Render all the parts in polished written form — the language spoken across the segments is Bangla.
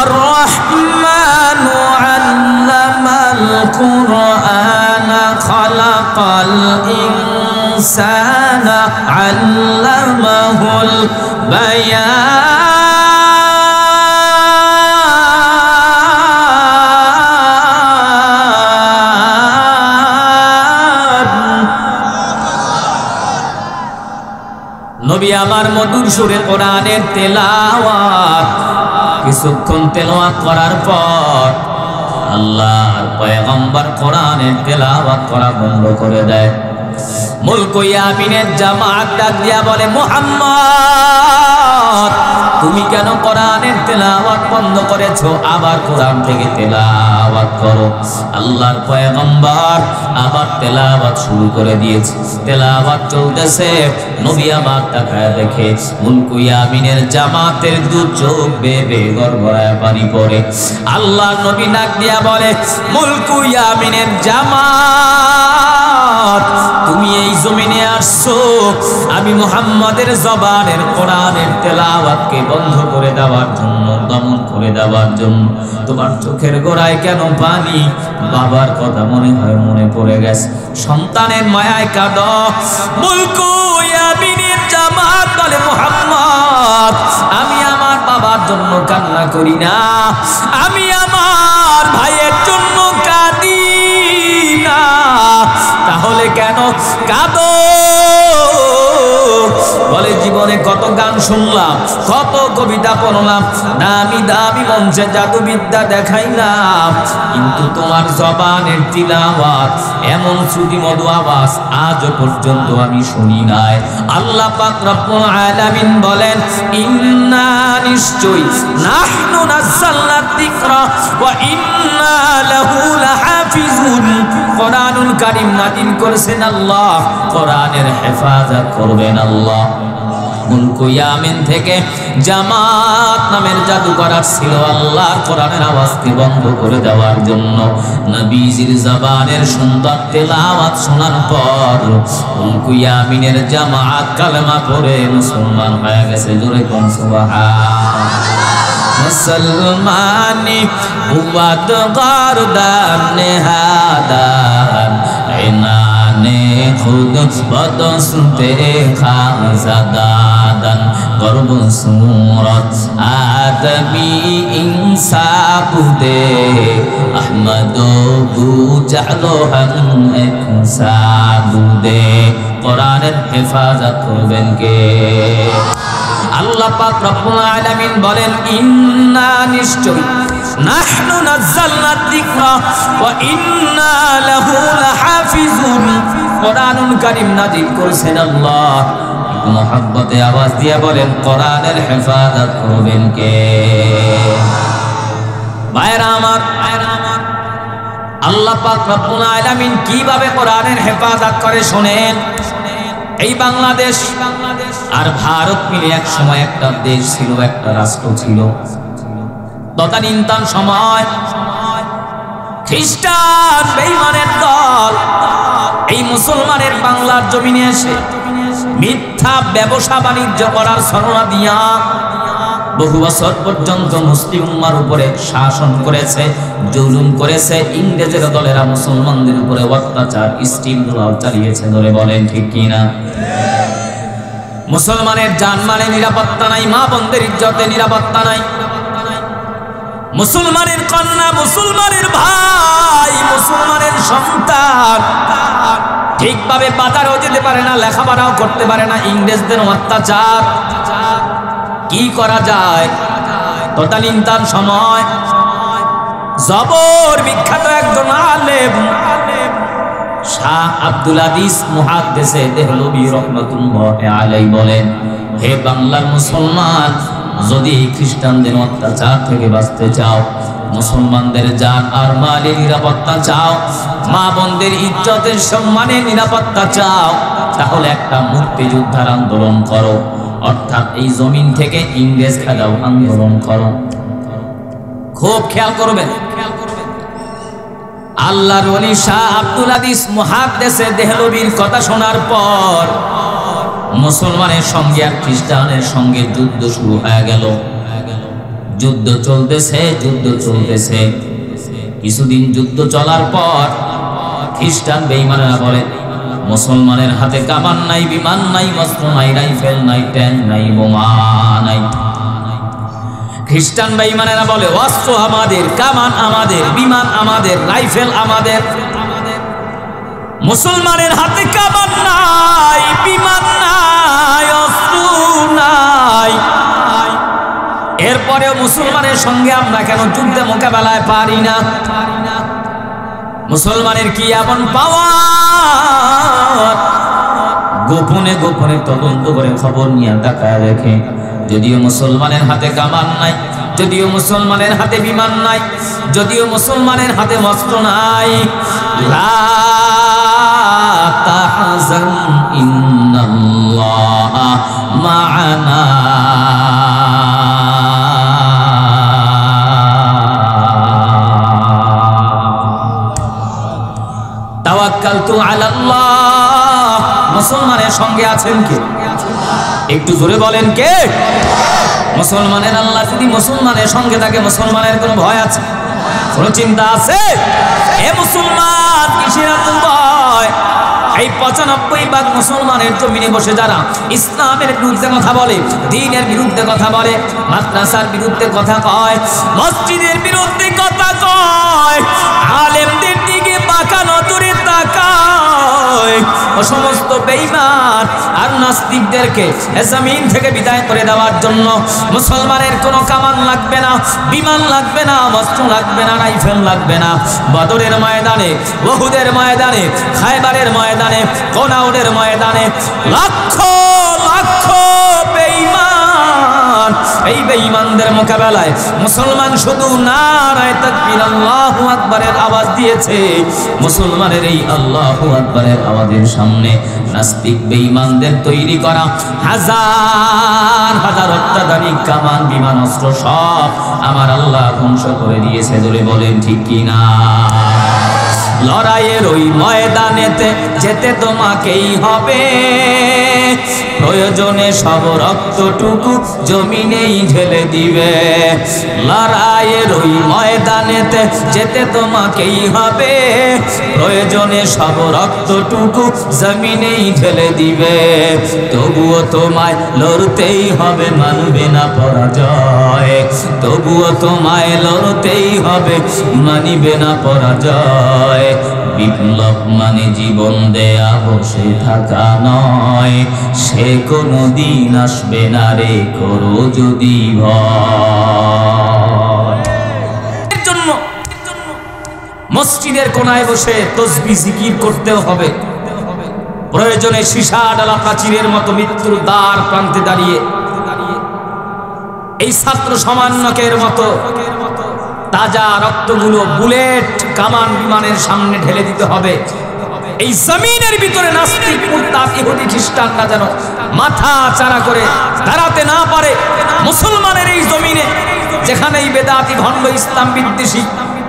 الرحمن علم القرآن خلق الإنسان علمه البيان নবী আমার মধুর সুরে কোরআনের তেলাওয়াত কিছুক্ষণ তেলাওয়াত করার পর আল্লাহর পয়গম্বর কোরআনের তেলাওয়াত করা বন্ধ করে দেয়। মুলক ইয়ামিনের জামাত ডাক দিয়া বলে, মুহাম্মদ তুমি কেন কোরআনের তেলাওয়াত বন্ধ করেছো? আবার কোরআন থেকে তেলাওয়াত করো। আল্লাহর পয়গম্বর আবার তেলাওয়াত শুরু করে দিয়েছে। তেলাওয়াত চলতেছে, নবী আমার তাকায় দেখে মুলক ইয়ামিনের জামাতের দু চোখ বেয়ে গড়গড়ায় পানি পড়ে। আল্লাহর নবী ডাক দিয়া বলে, মুলক ইয়ামিনের জামাত তুমি এই জমিনে আসছো আমি মুহাম্মাদের জবানের কোরআনের তেলাওয়াতকে বন্ধ করে দেওয়ার জন্য, দমন করে দেওয়ার জন্য। তোমার চোখের গোড়ায় কেন পানি? বাবার কথা মনে হয় মনে পড়ে গেছে, সন্তানের মায়ায় কাঁদো। মুলক ইয়ামিনের জামাত বলে, মুহাম্মদ আমি আমার বাবার জন্য কান্না করি না, আমি আমার ভাইয়ের জন্য কাঁদি না, তাহলে কেন কাঁদো? বলে, জীবনে কত গান শুনলাম, কত কবিতা পড়লাম, দামি দামি মঞ্চে জাদুবিদ্যা দেখাইলাম, কিন্তু তোমার জবানের তিলাওয়াত এমন শ্রুতি মধু আওয়াজ আজও পর্যন্ত আমি শুনি নাই। আল্লাহ পাক রব্বুল আলামিন বলেন, ইন্না নিশ্চয় নাহনু নাযালনা যিকরা ওয়া ইন্না লাহু লাহাফিজুন। কোরআনুল কারীম নাযিল করেছেন আল্লাহ, কোরআনের হেফাজত করবেন আল্লাহ। মুলক ইয়ামিন থেকে জামাত নামের জাদুকর ছিল আল্লাহর কোরআনের আওয়াজকে বন্ধ করে দেওয়ার জন্য। নবীজির জবানের সুন্দর তেলাওয়াত শোনার পর মুলক ইয়ামিনের জামাত কালেমা পড়ে মুসলমান হয়ে গেছে। জোরে কোন সুবহানাল্লাহ। মুসলমানি উবাদ গারদান নেহাদান ইনানে খুদ বদস্তে খাজাদান গর্ব সুরত আদমি ইনসাবুদে আহমদ বু জাহলো হম ইনসাবুদে। কোরআনের হেফাজত করবেন কে? আল্লাহ পাক রব্বুল আলামিন বলেন, ইন্না নিশ্চয় নাহনু নাযালনা যিকরা ওয়া ইন্না লাহু লাহাফিজুন। কোরআনুল কারীম নাযিল করেছেন আল্লাহ। মুহাব্বতে আওয়াজ দিয়ে বলেন, কোরআনের হেফাজত করবেন কে? ভাইরা আমার, আল্লাহ পাক রব্বুল আলামিন কিভাবে কোরআনের হেফাজত করে শোনেন। এই বাংলাদেশ আর ভারত মিলে এক সময় একটা দেশ ছিল, একটা রাষ্ট্র ছিল। তদানীন্তন সময় খ্রিস্টান বেঈমানের দল এই মুসলমানের বাংলার জমিনে এসে মিথ্যা ব্যবসা বাণিজ্য করার ছলনা দিয়া বহু বছর পর্যন্ত মুসলিম উম্মার উপরে শাসন করেছে, জুলুম করেছে। ইংরেজের দলেরা মুসলমানদের উপরে অত্যাচার স্টিম চালিয়েছে। ধরে বলেন ঠিক কিনা? মুসলমানের জানমালে নিরাপত্তা নাই, মা বোনদের ইজ্জতে নিরাপত্তা নাই। মুসলমানের কন্যা, মুসলমানের ভাই, মুসলমানের সন্তান ঠিকভাবে বাজারেও যেতে পারে না, লেখাপড়াও করতে পারে না। ইংরেজদের অত্যাচার। কি করা যায়? তদানীন্তন সময় জবর বিখ্যাত একজন আলেম শাহ আব্দুল আদিস মুহাদ্দিসে দেহলভী রাহমাতুল্লাহি আলাইহি বলেন, হে বাংলার মুসলমান, যদি খ্রিস্টানদের অত্যাচার থেকে বাঁচতে চাও, মুসলমানদের জান আর মালের নিরাপত্তা চাও, মা বোনদের ইজ্জতের সম্মানের নিরাপত্তা চাও, তাহলে একটা মুক্তিযুদ্ধের আন্দোলন করো। অর্থাৎ এই জমিন থেকে ইংরেজ খেদাও আন্দোলন করো। খুব খেয়াল করবেন। আল্লাহর ওলি শাহ আব্দুল আদিস মুহাদ্দিসে দেহলভীর কথা শোনার পর মুসলমানের সঙ্গে আর খ্রিস্টানের সঙ্গে যুদ্ধ শুরু হয়ে গেল। যুদ্ধ চলতেছে। কিছুদিন যুদ্ধ চলার পর খ্রিস্টান বেঈমানেরা বলে, মুসলমানের হাতে কামান নাই, বিমান নাই, অস্ত্র নাই, রাইফেল নাই, ট্যাঙ্ক নাই, বোমা নাই। খ্রিস্টান বেঈমানেরা বলে, অস্ত্র আমাদের, কামান আমাদের, বিমান আমাদের, রাইফেল আমাদের। মুসলমানের হাতে কামান নাই, বিমান নাই, অস্ত্র নাই। এরপরেও মুসলমানের সঙ্গে আমরা কেন যুদ্ধে মোকাবেলায় পারি না? মুসলমানের কি এমন পাওয়ার? গোপনে গোপনে তদন্ত করে খবর নিয়ে তাকায় দেখে, যদিও মুসলমানের হাতে কামান নাই, যদিও মুসলমানের হাতে বিমান নাই, যদিও মুসলমানের হাতে অস্ত্র নাই, লা তাহজান ইন্নাল্লাহা মা'ানা। তাওয়াক্কালতু আলাল্লাহ। মুসলমানের সঙ্গে আছেন কে? একটু জোরে বলেন কে? মুসলমানের আল্লাহ যদি মুসলমানের সঙ্গে থাকে, মুসলমানের কোনো ভয় আছে? কোনো চিন্তা আছে? এ মুসলমান, কিসের এত ভয়? এই ৯৫% মুসলমানের জমিনে বসে যারা ইসলামের বিরুদ্ধে কথা বলে, দ্বীনের বিরুদ্ধে কথা বলে, মাদ্রাসার বিরুদ্ধে কথা কয়, মসজিদের বিরুদ্ধে কথা কয়, আলেমদের দিকে বাঁকা নজরে তাকায়, ও সমস্ত বেঈমান আর নাস্তিকদেরকে জমিন থেকে বিদায় করে দেওয়ার জন্য মুসলমানের কোনো কামান লাগবে না, বিমান লাগবে না, অস্ত্র লাগবে না, রাইফেল লাগবে না। বদরের ময়দানে, উহুদের ময়দানে, খায়বারের ময়দানে, কোনাউনের ময়দানে লক্ষ লক্ষ বেঈমান, এই বেঈমানদের মোকাবেলায় মুসলমান শুধু নারায়ে তাকবীর আল্লাহু আকবারের আওয়াজ দিয়েছে। মুসলমানের এই আল্লাহু আকবারের আওয়াজের সামনে নাস্তিক বেঈমানদের তৈরি করা হাজার হাজার অত্যাধুনিক কামান, বিমান, অস্ত্র সব আমার আল্লাহ ধ্বংস করে দিয়েছে। ধরে বলেন ঠিক কিনা? লড়াইয়ের ওই ময়দানেতে যেতে তোমাকেই হবে, প্রয়োজনে সব রক্তটুকু জমিনেই ঢেলে দিবে। লড়াইয়ের ওই ময়দানেতে যেতে তোমাকেই হবে, প্রয়োজনে সব রক্তটুকু জমিনেই ঢেলে দিবে। তবুও তোমায় লড়তেই হবে, মানবে না পরাজয়। তবুও তোমায় লড়তেই হবে, মানিবে না পরাজয়। বিপ্লব মানে জীবন দেয়া, বসে থাকা নয়, সে কোনো দিন আসবে না রে, করো যদি ভয়। এর জন্য মসজিদের কোনায় বসে তাসবিহ জিকির করতেও হবে, প্রয়োজনে সীসা ডালা প্রাচীরের মতো মৃত্যুর দ্বার প্রান্তে দাঁড়িয়ে এই ছাত্র সমন্বয়কের মতো তাজা রক্তগুলো বুলেট কামান বিমানের সামনে ঢেলে দিতে হবে। এই জমিনের ভিতরে নাস্তিক, মুরতাদ, ইহুদি, খ্রিস্টানরা যেন মাথা চাড়া করে দাঁড়াতে না পারে। মুসলমানের এই জমিনে যেখানেই বেদাতি, ভণ্ড, ইসলাম বিদ্বেষী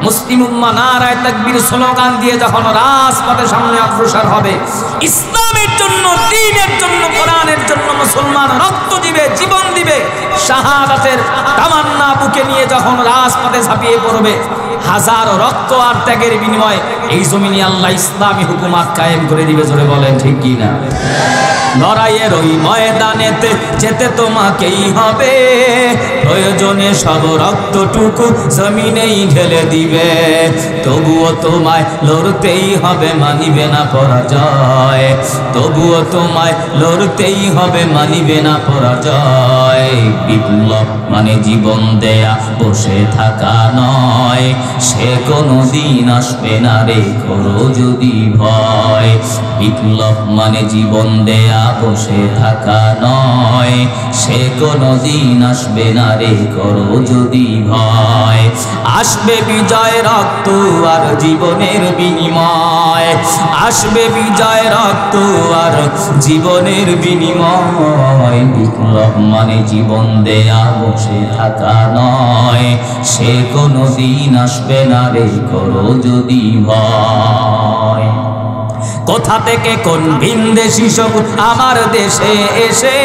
মুসলিম উম্মাহ নারায়ে তাকবীর স্লোগান দিয়ে যখন রাজপথে সামনে অগ্রসর হবে, ইসলামের জন্য, দ্বীনের জন্য, কোরআনের জন্য মুসলমান রক্ত দিবে, জীবন দিবে, শাহাদাতের তামান্না বুকে নিয়ে যখন রাজপথে ঝাঁপিয়ে পড়বে, হাজারো রক্ত আর ত্যাগের বিনিময়ে এই জমিনে আল্লাহ ইসলামী হুকুমত কায়েম করে দিবে। জোরে বলেন ঠিক কিনা? লড়াইয়ের ওই ময়দানেতে যেতে তোমাকেই হবে, প্রয়োজনে সব রক্তটুকু জমিনেই ঢেলে দিবে। তবুও তোমায় লড়তেই হবে, মানিবে না পরাজয়। তবুও তোমায় লড়তেই হবে, মানিবে না পরাজয়। বিপ্লব মানে জীবন দেয়া, বসে থাকা নয়, সে কোনো দিন আসবে না রে, করো যদি ভয়। বিপ্লব মানে জীবন দেয়া, বসে থাকা নয়, সে কোনো দিন আসবে না রে, করো যদি ভয়। আসবে বিজয়, রক্ত আর জীবনের বিনিময়, আসবে বিজয়, রক্ত আর জীবনের বিনিময়। বিপ্লব মানে জীবন দেয়া, বসে থাকা নয়, সে কোনো দিন আসবে না রে, করো যদি ভয়। কোথা থেকে কোন ভিনদেশি সবুজ আমার দেশে এসে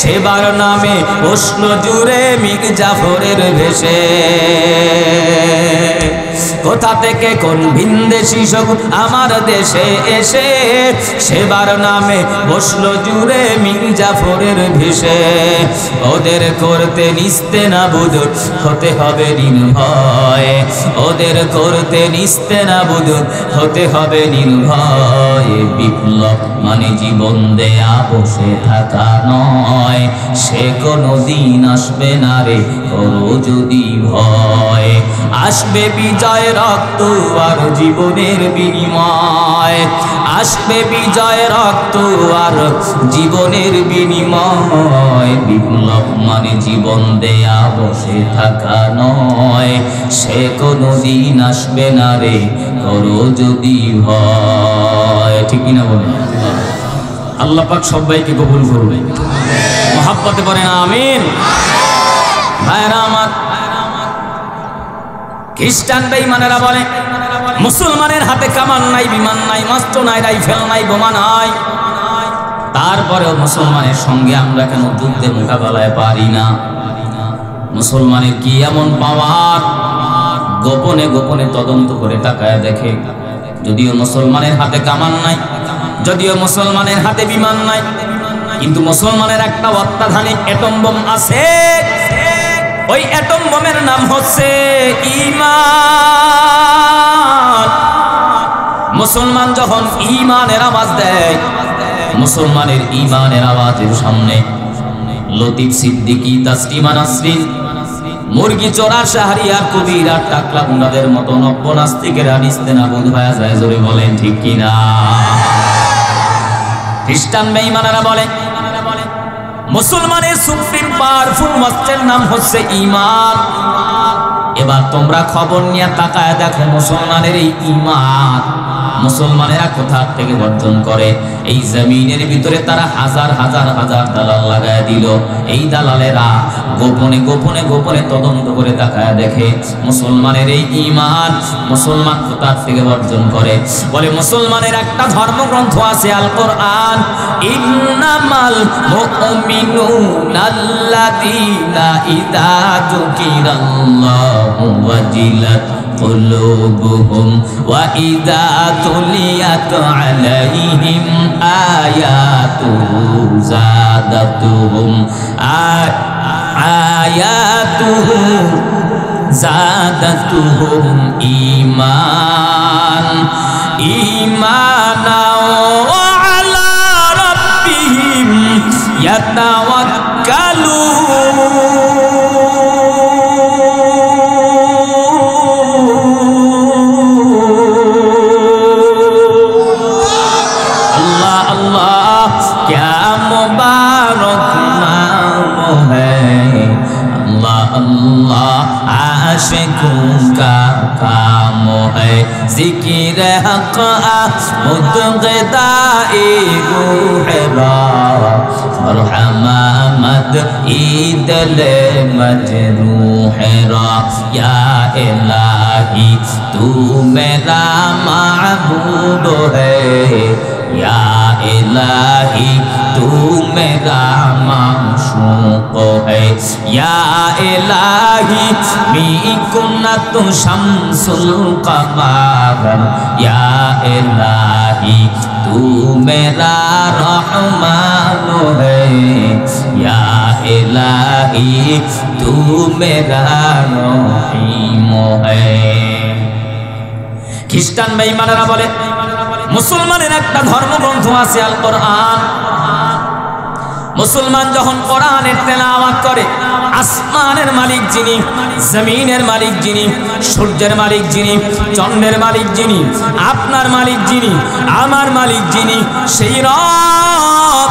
সেবার নামে প্রশ্ন জুড়ে মীর জাফরের ভেসে। কোথা থেকে কোন ভিনদেশি সবুজ আমার দেশে এসে সেবার নামে বসল জুড়ে মীর জাফরের ভেসে। ওদের করতে নিস্তে না বুদুর হতে হবে নির্ভয়, ওদের করতে নিস্তে না বুদুর হতে হবে নির্ভয়। বিপ্লব মানে জীবন দেয়া বসে থাকা নয়, সে কোনো দিন আসবে না রে করো যদি ভয়। আসবে বিজয় রক্ত আর জীবনের বিনিময়, আসবে বিজয় রক্ত আর জীবনের বিনিময়। বিপ্লব মানে জীবন দেয়া বসে থাকা নয়, সে কোনো দিন আসবে না রে করো যদি ভয়। ঠিক কিনা বলেন? আল্লাহ পাক সবাইকে কবুল করবে, মহাব্বতে পড়েন আমিন। ভাইরা আমার, খ্রিস্টান বেঈমানেরা বলে মুসলমানের হাতে কামান নাই, বিমান নাই, অস্ত্র নাই, রাইফেল নাই, বোমা নাই, তারপরেও মুসলমানের সঙ্গে আমরা কেন যুদ্ধে মোকাবেলায় পারি না? মুসলমানের কি এমন পাওয়ার? গোপনে গোপনে তদন্ত করে তাকায় দেখে, যদিও মুসলমানের হাতে কামান নাই, যদিও মুসলমানের হাতে বিমান নাই, কিন্তু মুসলমানের একটা অত্যাধুনিক অ্যাটম বোম আছে। ওই অ্যাটম বোমের নাম হচ্ছে ঈমান। মুসলমান যখন ঈমানের আওয়াজ দেয়, মুসলমানের ঈমানের আওয়াজের সামনে লতিফ সিদ্দিকী, তাসলিমা নাসরিন, মুরগি চোরা শাহরিয়ার, কবির আর টাকলা গুন্ডাদের মতো নব্য নাস্তিকেরা নিস্তেনাবুদ হয়ে যায়। জোরে বলেন ঠিক কিনা? খ্রিস্টান বেঈমানেরা বলে মুসলমানের সুপ্রিম পাওয়ারফুল অস্ত্রের নাম হচ্ছে ঈমান। এবার তোমরা খবর নিয়ে তাকায় দেখো, মুসলমানের এই ঈমান মুসলমানেরা কোথা থেকে অর্জন করে? এই জমিনের ভিতরে তারা হাজার হাজার হাজার দালাল লাগায় দিল। এই দালালেরা গোপনে গোপনে গোপনে তদন্ত করে তাকায় দেখে মুসলমানের এই ঈমান মুসলমান কোথা থেকে অর্জন করে। বলে মুসলমানের একটা ধর্মগ্রন্থ আছে আল কোরআন, ইন্নামাল মুমিনুনা আল্লাযীনা ইযা যুকিরাল্লাহু ওয়াজিলাত قلوبهم وإذا تليت عليهم آياته زادتهم إيمانا وعلى ربهم يتوكلون। आशिकों का काम है जिक्र हक़ मुद्ग़दाए रूह रा मरहमत ईदल मजरूह रा। या इलाही तू मेरा माबूद है, या इलाही तू मेरा माशूक़ है, या इलाही मी कुन्नत शम्सुल क़मर, या इलाही तू मेरा रहमान है, या इलाही तू मेरा रहीम है। খ্রিস্টান বেঈমানেরা বলে মুসলমানের একটা ধর্মগ্রন্থ আছে আল কোরআন। মুসলমান যখন কোরআনের তেলাওয়াত করে, আসমানের মালিক যিনি, জমিনের মালিক যিনি, সূর্যের মালিক যিনি, চন্দ্রের মালিক যিনি, আপনার মালিক যিনি, আমার মালিক যিনি, সেই রব,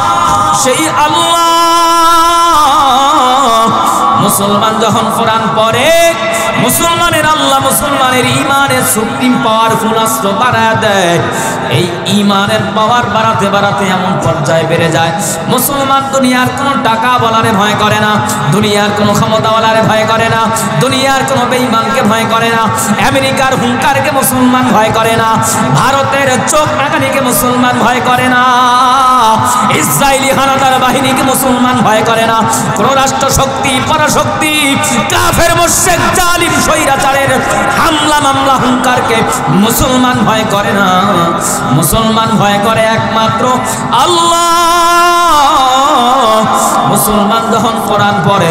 সেই আল্লাহ। মুসলমান যখন কোরআন পড়ে মুসলমানের আল্লাহ মুসলমানের ইমানের সুপ্রিম পাওয়ারফুল অস্ত্র বাড়ায় দেয়। এই ইমানের পাওয়ার বাড়াতে বাড়াতে এমন পর্যায়ে বেড়ে যায়, মুসলমান দুনিয়ার কোনো টাকা বলারে ভয় করে না, দুনিয়ার কোনো ক্ষমতাওয়ালারে ভয় করে না, দুনিয়ার কোনো বেঈমানকে ভয় করে না, আমেরিকার হুঙ্কারকে মুসলমান ভয় করে না, ভারতের চোখ রাঙানিকে মুসলমান ভয় করে না, ইসরায়েলি হানাদার বাহিনীকে মুসলমান ভয় করে না, কোন রাষ্ট্র শক্তি পরাশক্তি কাফের মুশরিক জালিম স্বৈরাচারের হামলা মামলা হুঙ্কারকে মুসলমান ভয় করে না। মুসলমান ভয় করে একমাত্র আল্লাহ। মুসলমান যখন কোরআন পড়ে,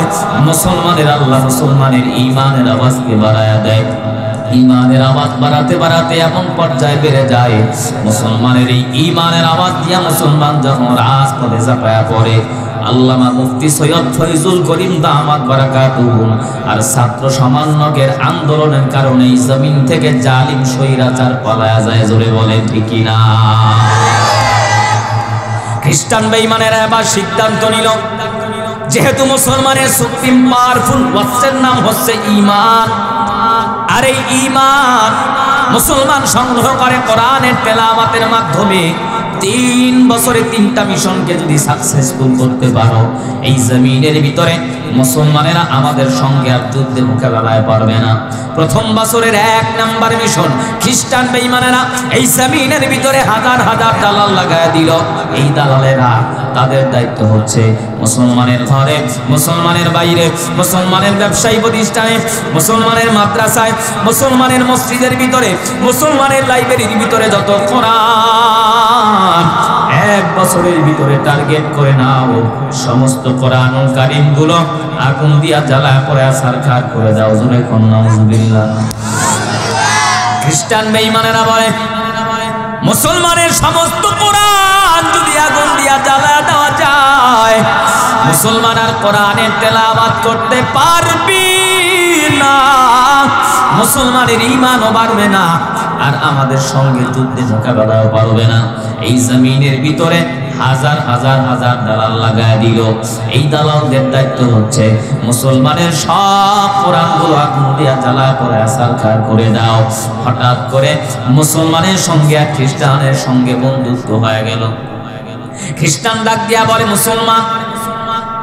মুসলমানের আল্লাহ মুসলমানের ইমানের আওয়াজকে বাড়ায়া দেয়। ইমানের আওয়াজ বাড়াতে বাড়াতে এমন পর্যায়ে বেড়ে যায়, মুসলমানের এই ইমানের আওয়াজ দিয়া মুসলমান যখন রাজপথে ঝাঁপায়া পড়ে, আল্লামা মুফতি সৈয়দ ফয়জুল করিম দামাত বারাকাতুহু আর ছাত্র সমন্বয়কের আন্দোলনের কারণে এই জমিন থেকে জালিম স্বৈরাচার পালায়া যায়। জোরে বলে ঠিক কি না? খ্রিস্টান বেঈমানেরা এবার সিদ্ধান্ত নিল, যেহেতু মুসলমানের সুপ্রিম পাওয়ারফুল অস্ত্রের নাম হচ্ছে ঈমান, আর এই ঈমান মুসলমান সংগ্রহ করে কোরআনের তেলাওয়াতের মাধ্যমে। 3 বছরে 3টা মিশনকে যদি সাকসেসফুল করতে পারো, এই জমিনের ভিতরে মুসলমানেরা আমাদের সঙ্গে আর যুদ্ধে মোকাবেলায় পারবে না। প্রথম বছরের 1 নাম্বার মিশন, খ্রিস্টান বেঈমানেরা এই জমিনের ভিতরে হাজার হাজার দালাল লাগায় দিল। এই দালালেরা তাদের দায়িত্ব হচ্ছে মুসলমানের ঘরে, মুসলমানের বাইরে, মুসলমানের ব্যবসায়ী প্রতিষ্ঠানে, মুসলমানের মাদ্রাসায়, মুসলমানের মসজিদের ভিতরে, মুসলমানের লাইব্রেরির ভিতরে যত কোরআন 1 বছরের ভিতরে টার্গেট করে নাও, সমস্ত কোরআনুল কারীম গুলো আগুন দিয়া জ্বালায় পড়ে সারখার করে দাও। জোরে কোন নাউজুবিল্লাহ। খ্রিস্টান বেঈমানেরা বলে, মুসলমানের সমস্ত কোরআন যদি আগুন দিয়া জ্বালায় দেওয়া যায়, মুসলমান আর কোরআনের তেলাওয়াত করতে পারবি না, মুসলমানের ঈমানও বাড়বে না, আর আমাদের সঙ্গে যুদ্ধে মোকাবেলাও পারবে না। এই জমিনের ভিতরে হাজার হাজার হাজার দালাল লাগায় দিল। এই দালালদের দায়িত্ব হচ্ছে মুসলমানের সব কোরআনগুলো আগুন দিয়া জ্বালায় পড়ে সারখার করে দাও। হঠাৎ করে মুসলমানের সঙ্গে আর খ্রিস্টানের সঙ্গে বন্ধুত্ব হয়ে গেল। খ্রিস্টান ডাক দিয়া বলে, মুসলমান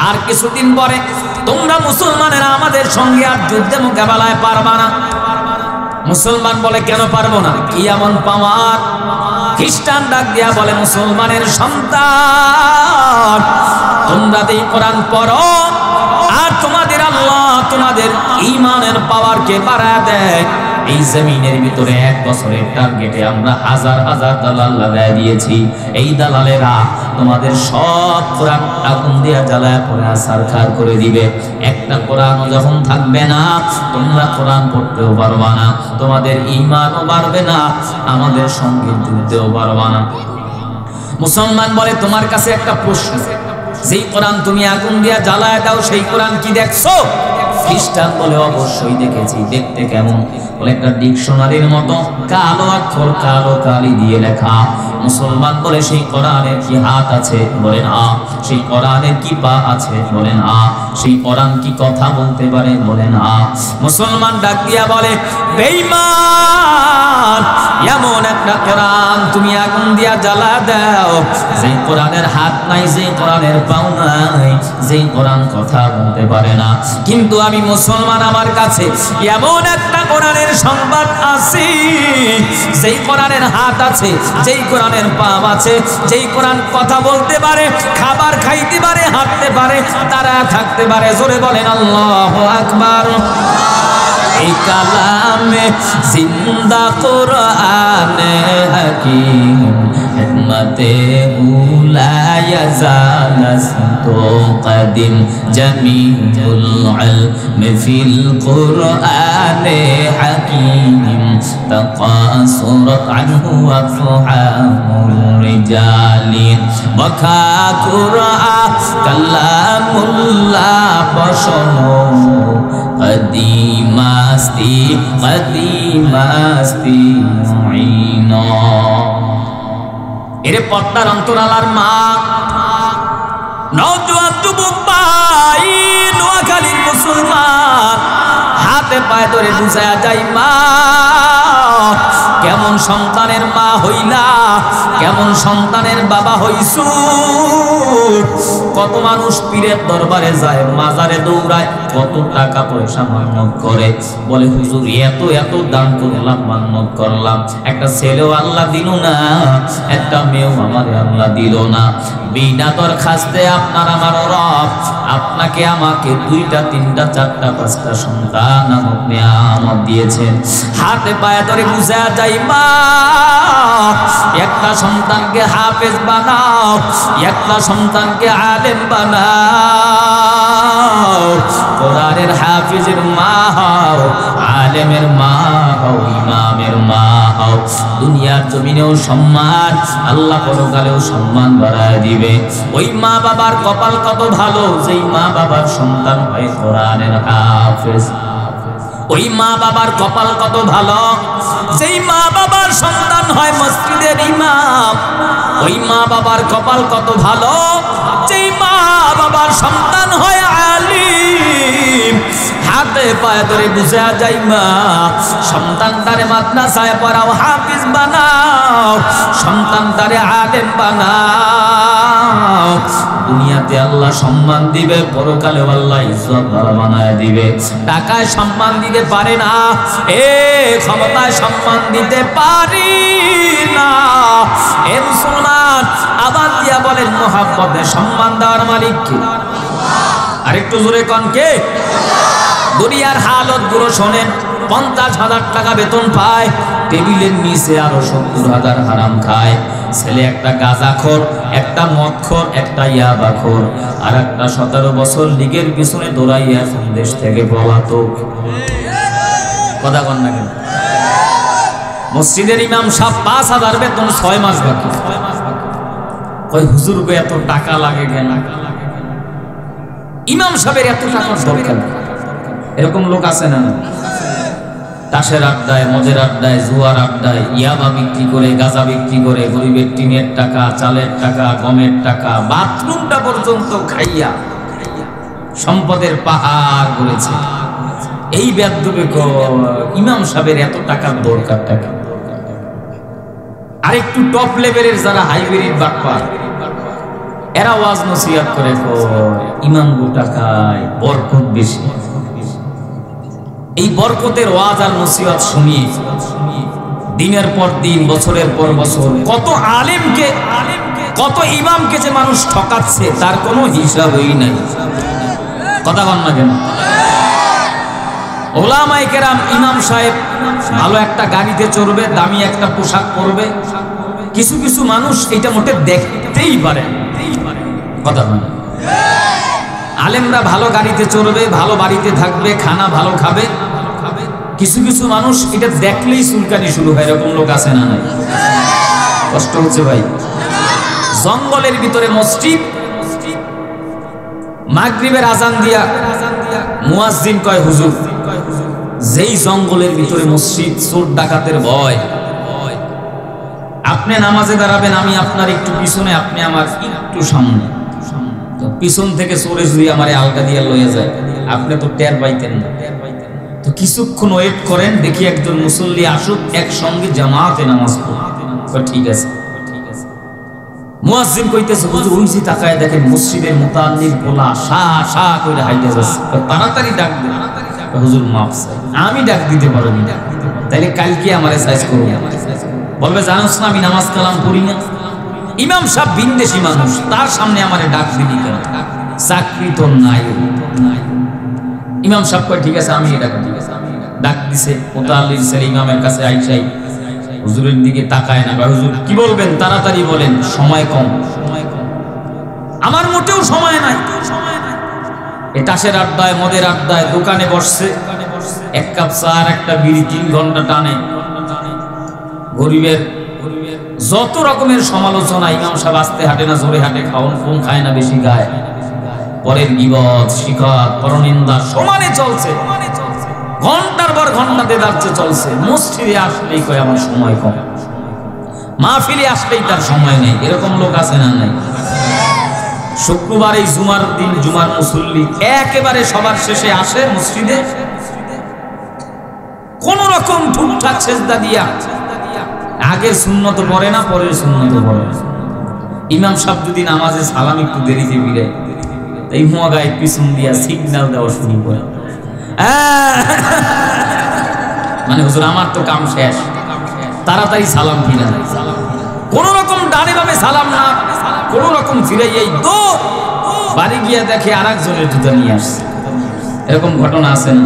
আর কিছুদিন পরে তোমরা মুসলমানেরা আমাদের সঙ্গে আর যুদ্ধে মোকাবেলায় পারবা না। মুসলমান বলে, কেন পারবো না? কি এমন পাওয়ার? খ্রিস্টান ডাক দিয়া বলে, মুসলমানের সন্তান, তোমরা এই কোরআন পড়ো আর তোমাদের আল্লাহ তোমাদের ঈমানের পাওয়ারকে বাড়ায় দেয়। এই জমিনের ভিতরে 1 বছরের টার্গেটে আমরা হাজার হাজার দালাল লাগায় দিয়েছি। এই দালালেরা তোমাদের সব কোরআন আগুন দিয়া জ্বালায় পড়ে সারখার করে দিবে। একটা কোরআনও যখন থাকবে না, তোমরা কোরআন পড়তেও পারবা না, তোমাদের ঈমানও বাড়বে না, আমাদের সঙ্গে যুদ্ধেও পারবা না। মুসলমান বলে, তোমার কাছে একটা প্রশ্ন, যেই কোরআন তুমি আগুন দিয়া জ্বালায় দাও সেই কোরআন কি দেখছো? খ্রিস্টান বলে, অবশ্যই দেখেছি। দেখতে কেমন? বলে, একটা ডিকশনারির মতো কালো অক্ষর কালো কালি দিয়ে লেখা। মুসলমান বলে, সেই কোরআনের কি হাত আছে? বলেন না। সেই কোরআনের কি পা আছে? বলেন না। সেই কোরআন কি কথা বলতে পারে? বলেন না। মুসলমান ডাক দিয়া বলে, বেঈমান, এমন একটা কোরআন তুমি আগুন দিয়া জ্বালা দাও, যে কোরআনের হাত নাই, যে কোরআনের পাও নাই, যে কোরআন কথা বলতে পারে না। কিন্তু আমি মুসলমান, আমার কাছে এমন একটা কোরআনের সংবাদ আছে, যেই কোরআনের হাত আছে, যেই কোরআনের পা আছে, যেই কোরআন কথা বলতে পারে, খাবার খাইতে পারে, হাঁটতে পারে, তারা থাকতে পারে। জোরে বলেন আল্লাহু আকবার। এই কালামে জিন্দা কোরআনে হাকিম, হিকমতে উলা ইয়াজালাসতো কদিম, জামিউল ইলম ফিল কোরআনে হাকিম, তাকাসুরাত আনহু আফহামুর রিজালিন, ওয়াকা কুরআন কালামুল্লাহ বশনো কদিমাস্তি কদিমাস্তি মুইনা। এর পর্দার অন্তরালার মা, নওজোয়ান যুবক ভাই, নোয়াখালীর মুসলমান, হাতে পায়ে ধরে বুঝায়া যাই, মা কেমন সন্তানের মা হইলা, কেমন সন্তানের বাবা হইছু। কত মানুষ পীরের দরবারে যায়, মাজারে দৌড়ায়, কত টাকা পয়সা মান্নত করে, বলে হুজুর এত এত দান করলাম, মান্নত করলাম, একটা ছেলেও আল্লাহ দিল না, একটা মেয়েও আমার আল্লাহ দিল না। বিনা দরখাস্তে আপনার আমার রব আপনাকে আমাকে 2টা 3টা 4টা 5টা সন্তান নামক নিয়ামত দিয়েছেন। হাতে পায়ে ধরে বুঝা যাই, মা একটা সন্তানকে হাফেজ বানাও, একটা সন্তানকে আলেম বানাও। কোরআনের হাফিজের মা হও, আলেমের মা হও, ইমামের মা হও। দুনিয়ার জমিনেও সম্মান, আল্লাহ পরকালেও সম্মান বাড়ায় দিবে। ওই মা বাবার কপাল কত ভালো, যেই মা বাবার সন্তান হয় কোরআনের হাফেজ। ওই মা বাবার কপাল কত ভালো, যেই মা বাবার সন্তান হয় মসজিদের ইমাম। ওই মা বাবার কপাল কত ভালো, যেই মা বাবার সন্তান হয় আলিম। হাতে পায়ে ধরে বুঝা যাই, মা সন্তানটারে মাদ্রাসায় পড়াও, হাফিজ বানাও, সন্তানটারে আলেম বানাও। দুনিয়াতে আল্লাহ সম্মান দিবে, পরকালে আল্লাহ ইজ্জত বানায় দিবে। টাকায় সম্মান দিতে পারে না, ক্ষমতায় সম্মান দিতে পারি না। এ মুসলমান আবার দিয়া বলেন, মুহাব্বতে সম্মান দেওয়ার মালিক কে? আরেকটু জোরে কন কে? দুনিয়ার হালত গুলো শোনেন। 50,000 টাকা বেতন পায়, টেবিলের নিচে আরো 70,000 হারাম খায়। ছেলে একটা গাঁজাখোর, একটা মদখোর, একটা ইয়াবাখোর, আর একটা 17 বছর লীগের পিছনে দৌড়াইয়া এখন দেশ থেকে পলাতক। কথা কন না কেন? মসজিদের ইমাম সাহেব 5,000 বেতন, 6 মাস বাকি। ওই হুজুর গো এত টাকা লাগে কেন? ইমাম সাহেবের এত টাকার দরকার? এরকম লোক আছে না? তাসের আড্ডায়, মদের আড্ডায়, জুয়ার আড্ডায়, ইয়াবা বিক্রি করে, গাঁজা বিক্রি করে, গরিবের টিনের টাকা, চালের টাকা, গমের টাকা, বাথরুমটা পর্যন্ত খাইয়া সম্পদের পাহাড় করেছে। এই বেদবে ইমাম সাহেবের এত টাকার দরকারটা কি? আরেকটু টপ লেভেলের যারা হাইব্রিড বাটপার, এরা ওয়াজ নসিহত করে, ইমাম গো টাকায় বরকত বেশি। এই বরকতের ওয়াজ আর নসিহত শুনিয়ে দিনের পর দিন, বছরের পর বছর কত আলেমকে, কত ইমামকে যে মানুষ ঠকাচ্ছে তার কোনো হিসাবই নাই। কথা বল না কেন? ওলামায়ে কেরাম, ইমাম সাহেব ভালো একটা গাড়িতে চড়বে, দামি একটা পোশাক পরবে, কিছু কিছু মানুষ এটা মোটে দেখতেই পারে। কথা বল। আলেমরা ভালো গাড়িতে চড়বে, ভালো বাড়িতে থাকবে, খানা ভালো খাবে, কিছু কিছু মানুষ এটা দেখলেই চুলকানি শুরু হয়। এরকম লোক আছে না নাই? কষ্ট হচ্ছে ভাই। জঙ্গলের ভিতরে মসজিদ, মাগরিবের আজান দিয়া মুয়াজ্জিন কয়, হুজুর যেই জঙ্গলের ভিতরে মসজিদ, চোর ডাকাতের ভয়, আপনি নামাজে দাঁড়াবেন, আমি আপনার একটু পিছনে, আপনি আমার একটু সামনে। পিছন থেকে চোরে যদি আমার আলগা দিয়া লইয়া যায়, আপনি তো টের পাইতেন না। তো কিছুক্ষণ ওয়েট করেন, দেখি একজন মুসল্লি আসুক, একসঙ্গে জামাতে নামাজ পড়ে। ঠিক আছে। মুয়াজ্জিন কইতেছে, হুজুর ওই যে তাকায় দেখেন মসজিদের মুতাল্লিম পোলা শা শা করে হাইতে যাচ্ছে, তাড়াতাড়ি ডাক দেন। হুজুর মাফ চাই, আমি ডাক দিতে পারবো না, তাইলে কালকে আমারে সাইজ করুন। বলবে, জানোস না আমি নামাজ কালাম পড়ি না? ইমাম সাহেব বিন্দেশি মানুষ, তার সামনে আমারে ডাক দিলি কেন? চাকরি তো নাই। ইমাম সাহেব কয়, ঠিক আছে আমি ডাক দিই। ডাক দিছে, মুতাল্লির ছেলে ইমামের কাছে আইসাই হুজুরের দিকে তাকায় না। হুজুর কি বলবেন? তাড়াতাড়ি বলেন, সময় কম। আমার মোটেও সময় নাই। এই তাসের আড্ডায়, মদের আড্ডায়, দোকানে বসছে, 1 কাপ চা আর একটা বিড়ি 3 ঘন্টা টানে। গরিবের যত রকমের সমালোচনা, ইমাম সাহেব আস্তে হাঁটে না, জোরে হাঁটে, খাওন ফোন খায় না, বেশি গায়, পরের গীবত, শিকার, পরনিন্দা সমানে চলছে, ঘন্টার পর ঘন্টা দেদারছে চলছে। মসজিদে আসলেই কয় আমার সময় কম, মাহফিলে আসলেই তার সময় নেই। এরকম লোক আছে না নাই? শুক্রবার এই জুমার দিন, জুমার মুসল্লি একেবারে সবার শেষে আসে মসজিদে, রকম ঠুকঠাক সেজদা দিয়া আগের সুন্নত পড়ে না, পরের সুন্নত পড়ে না। ইমাম সাহেব যদি নামাজে সালাম একটু দেরিতে বিড়ে, এই হুয়া গায়ে পিছন দিয়া সিগন্যাল দেওয়া শুরু করে, মানে হুজুর আমার তো কাম শেষ, তাড়াতাড়ি সালাম ফিরা। কোন রকম ডানে বামে সালাম না, কোন রকম ফিরে এই দৌড়, বাড়ি গিয়া দেখে আর একজনের জুতা নিয়ে আসছে। এরকম ঘটনা আছে না?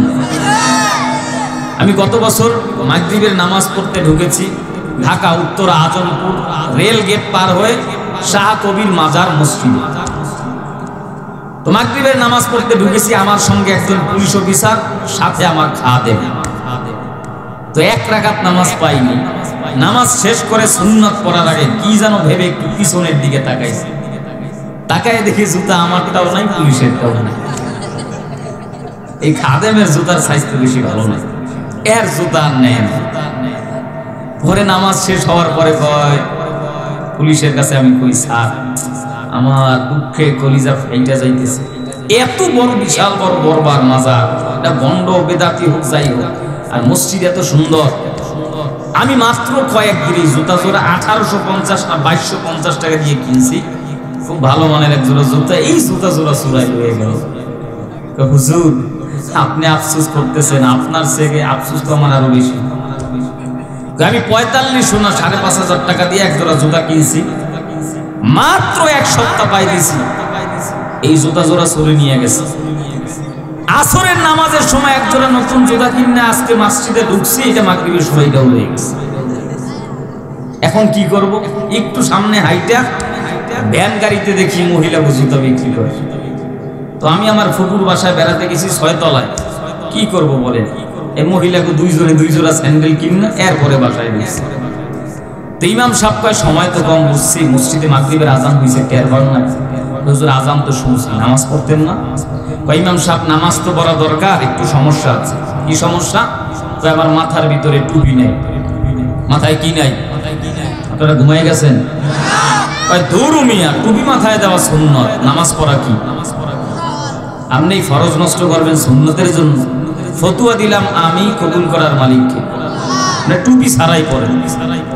আমি গত বছর মাগরিবের নামাজ পড়তে ঢুকেছি ঢাকা উত্তর আজমপুর রেল গেট পার হয়ে শাহ কবির মাজার মসজিদে। তো মাগরিবের নামাজ পড়তে ঢুকেছি, আমার সঙ্গে একজন পুলিশ অফিসার, সাথে আমার খাদেম। তো এক রাকাত নামাজ পাইনি। নামাজ শেষ করে সুন্নাত পড়ার আগে কি যেন ভেবে একটু পিছনের দিকে তাকাইছি, তাকায় দেখি জুতা আমারটাও নাই, পুলিশেরটাও নাই। এই খাদেমের জুতার সাইজ তো বেশি ভালো না, এর জুতা নেন। পরে নামাজ শেষ হওয়ার পরে কয় পুলিশের কাছে, আমি কই স্যার আমার দুঃখে কলিজা ফাইটা যাইতেছে, এত বড় বিশাল বড় বরবার মাজার, এটা গন্ড বেদাতি হোক যাই হোক, আর মসজিদ এত সুন্দর, আমি মাত্র কয়েকদিনই জুতা জোড়া 1850 না 2250 টাকা দিয়ে কিনছি, খুব ভালো মানের এক জোড়া জুতা, এই জুতা জোড়া চুরাই হয়ে গেল। হুজুর আপনি আফসোস করতেছেন, আপনার থেকে আফসোস তো আমার আরো বেশি। আমি 45 না 5500 টাকা দিয়ে এক জোড়া জুতা কিনছি, মাত্র এক সপ্তাহ পাই দিছি, এই জুতা জোড়া চুরি নিয়ে গেছে। আসরের নামাজের সময় এক জোড়া নতুন জুতা কিনে আজকে মসজিদে ঢুকছি, এটা মাগরিবের সময় এটাও হয়ে গেছে। এখন কি করব? একটু সামনে হাইটা ভ্যান গাড়িতে দেখি মহিলা জুতা বিক্রি করে। তো আমি আমার ফুপুর বাসায় বেড়াতে গেছি 6 তলায়, কি করব বলেন, এই মহিলাকে দুই জোড়া স্যান্ডেল কিনে এরপরে বাসায় গেছি। তো ইমাম সাহেব কয় সময় তো কম, বুঝছি মসজিদে মাগরিবের আজান হয়েছে, টের পান না? হুজুর আজান তো শুনছি, নামাজ পড়তেন না? কয় ইমাম সাহেব নামাজ তো পড়া দরকার, একটু সমস্যা আছে। কি সমস্যা? কয় আমার মাথার ভিতরে টুপি নাই। মাথায় কি নাই? আপনারা ঘুমাই গেছেন? কয় দৌড় মিয়া, টুপি মাথায় দেওয়া সুন্নত, নামাজ পড়া কি? আপনি ফরজ নষ্ট করবেন সুন্নতের জন্য? ফতুয়া দিলাম আমি, কবুল করার মালিককে, না টুপি ছাড়াই পড়েন।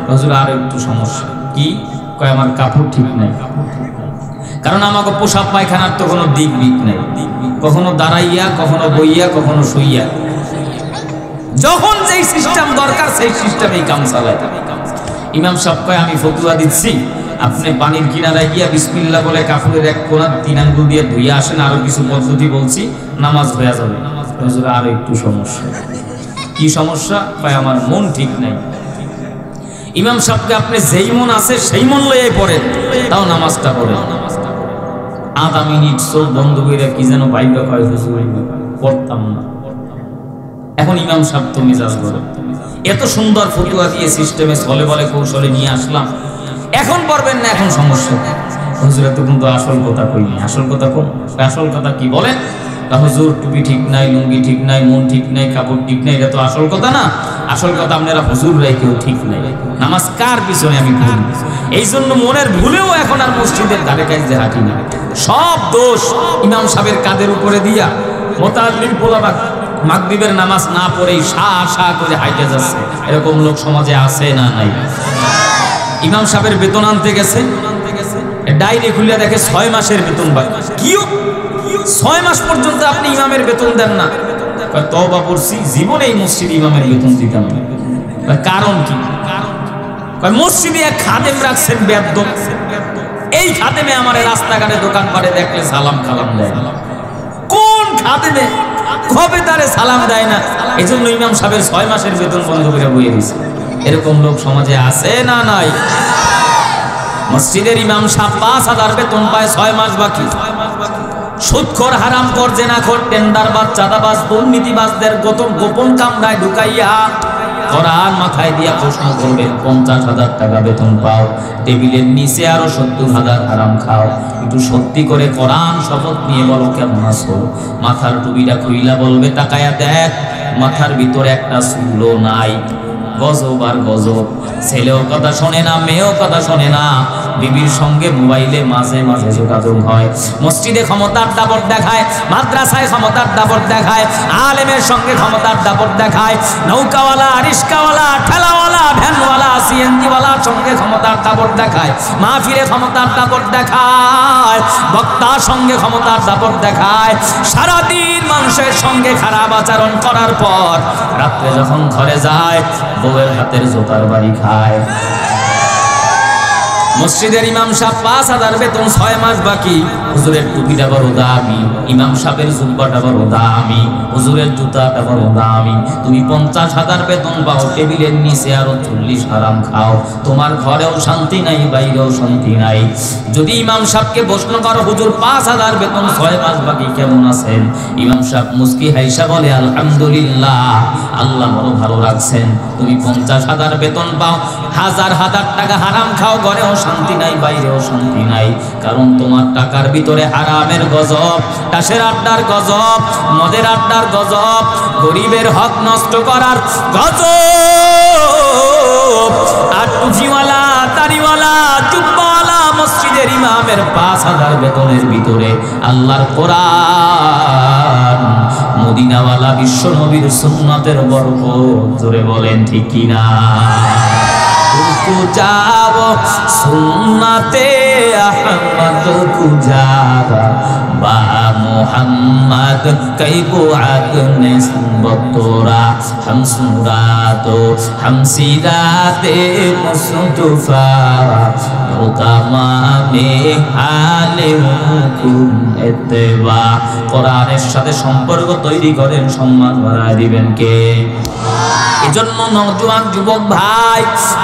হুজুর আর একটু সমস্যা। কি? কয় আমার কাপড় ঠিক নাই, কারণ আমাকে পোশাক পায়খানার তো কোনো দিক বিক নাই, কখনো দাঁড়াইয়া, কখনো বইয়া, কখনো শুইয়া, যখন যেই সিস্টেম দরকার সেই সিস্টেমেই কাম চালায়। ইমাম সাহেব কয় আমি ফতুয়া দিচ্ছি, আপনি পানির কিনারায় গিয়া বিসমিল্লাহ বলে কাপড়ের এক কোণা 3 আঙ্গুল দিয়ে ধুইয়া আসেন, আরো কিছু পদ্ধতি বলছি, নামাজ হয়ে যাবে। হুজুর আর একটু সমস্যা। কি সমস্যা? কয় আমার মন ঠিক নাই। ইমাম সাহেবকে আপনি যেই মন আছে সেই মন লইয়াই পড়েন, তাও নামাজটা পড়েন। আধা মিনিট চোখ বন্ধ করে কি যেন ভাইবা কয় হুজুর পড়তাম না। এখন ইমাম সাহেব তো মেজাজ করে, এত সুন্দর ফতুয়া দিয়ে সিস্টেমে চলে বলে কৌশলে নিয়ে আসলাম, এখন পড়বেন না, এখন সমস্যা। হুজুর এত কিন্তু আসল কথা কইনি। আসল কথা কোন? আসল কথা কি বলেন? হুজুর টুপি ঠিক নাই, লুঙ্গি ঠিক নাই, মন ঠিক নাই, কাপড় ঠিক নাই, এটা তো আসল কথা না। আসল কথা আপনারা হুজুররাই কেউ ঠিক নাই, নামাজ কার পিছনে আমি পড়ি। এই জন্য মনের ভুলেও এখন আর মসজিদের ধারে কাছে হাঁটি না। সব দোষ ইমাম সাহেবের কাঁধের উপরে দিয়া মোতাল্লিম পোলাবা মাগরিবের নামাজ না পড়েই সা করে হাইটে যাচ্ছে। এরকম লোক সমাজে আছে না নাই? ইমাম সাহেবের বেতন আনতে গেছে, ডায়েরি খুলে দেখে 6 মাসের বেতন বাকি। কিও 6 মাস পর্যন্ত আপনি ইমামের বেতন দেন না? তওবা করছি, জীবনে এই মসজিদে ইমামের বেতন দিতাম না। কারণ কি? মসজিদে এক খাদেম রাখছেন বেয়াদব, এই খাদেমে আমার রাস্তাঘাটে দোকানপাটে দেখলে সালাম কালাম দেয়। কোন খাদেমে কবে তারে সালাম দেয় না? এই জন্য ইমাম সাহেবের 6 মাসের বেতন বন্ধ করে বইয়ে দিয়েছে। এরকম লোক সমাজে আছে না নাই? মসজিদের ইমাম সাহেব 5000 বেতন পায়, 6 মাস বাকি। সুদখোর, হারামখোর, জেনাখোর, টেন্ডারবাজ, চাঁদাবাজ, দুর্নীতিবাজদের গোপন কামরায় ঢুকাইয়া কোরআন মাথায় দিয়া প্রশ্ন করবেন, 50,000 টাকা বেতন পাও, টেবিলের নিচে আরো 70,000 হারাম খাও, একটু সত্যি করে কোরআন শপথ নিয়ে বলো কেমন আছো? মাথার টুপিটা খুইলা বলবে, তাকায়া দেখ মাথার ভিতরে একটা চুলও নাই। গজব আর গজব। ছেলেও কথা শোনে না, মেয়েও কথা শোনে না, বিবির সঙ্গে মোবাইলে মাঝে মাঝে যোগাযোগ হয়। মসজিদে ক্ষমতার দাপট দেখায়, মাদ্রাসায় ক্ষমতার দাপট দেখায়, আলেমের সঙ্গে ক্ষমতার দাপট দেখায়, নৌকাওয়ালা, রিস্কাওয়ালা, ঠেলাওয়ালা, ভ্যানওয়ালা, সিএনজিওয়ালার সঙ্গে ক্ষমতার দাপট দেখায়, মাহফিলে ক্ষমতার দাপট দেখায়, বক্তার সঙ্গে ক্ষমতার দাপট দেখায়। সারাদিন মানুষের সঙ্গে খারাপ আচরণ করার পর রাত্রে যখন ঘরে যায় বউয়ের হাতের জোতার বাড়ি খায়। মসজিদের ইমাম সাহেব ৫,০০০ বেতন, ৬ মাস বাকি। হুজুরের টুপিটা বড় দামি, ইমাম সাহেবের জুব্বাটা বড় দামি, হুজুরের জুতাটা বড় দামি। তুমি ৫০,০০০ বেতন পাও, টেবিলের নিচে আরো ৪০ হারাম খাও। তোমার ঘরেও শান্তি নাই, বাইরেও শান্তি নাই। যদি ইমাম সাহেবকে প্রশ্ন করো, হুজুর ৫,০০০ বেতন, ৬ মাস বাকি, কেমন আছেন? ইমাম সাহেব মুস্কি হাইসা বলে, আলহামদুলিল্লাহ, আল্লাহ বড় ভালো রাখছেন। তুমি ৫০,০০০ বেতন পাও, হাজার হাজার টাকা হারাম খাও, ঘরেও শান্তি নাই, বাইরেও শান্তি নাই। কারণ তোমার টাকার ভিতরে হারামের গজব, টাসের আড্ডার গজব, মদের আড্ডার গজব, গরিবের হক নষ্ট করার গজব। আর টুপিওয়ালা, দাড়িওয়ালা, জুব্বাওয়ালা মসজিদের ইমামের ৫,০০০ বেতনের ভিতরে আল্লাহর কোরআন, মদিনাওয়ালা বিশ্ব নবীর সুন্নতের বরকত। জোরে বলেন ঠিক কিনা? যাও সুন্নতে আহমদ কুজারা বা মোহাম্মদ কইবো আগনে বতরা হামসুরাতো হামসিরাতে মুস্তফা রুকামানে আলে হুকুম ইত্তেবা। কোরআনের সাথে সম্পর্ক তৈরি করেন, সম্মান বাড়ায় দিবেন কে? এজন্য নওজোয়ান যুবক ভাই,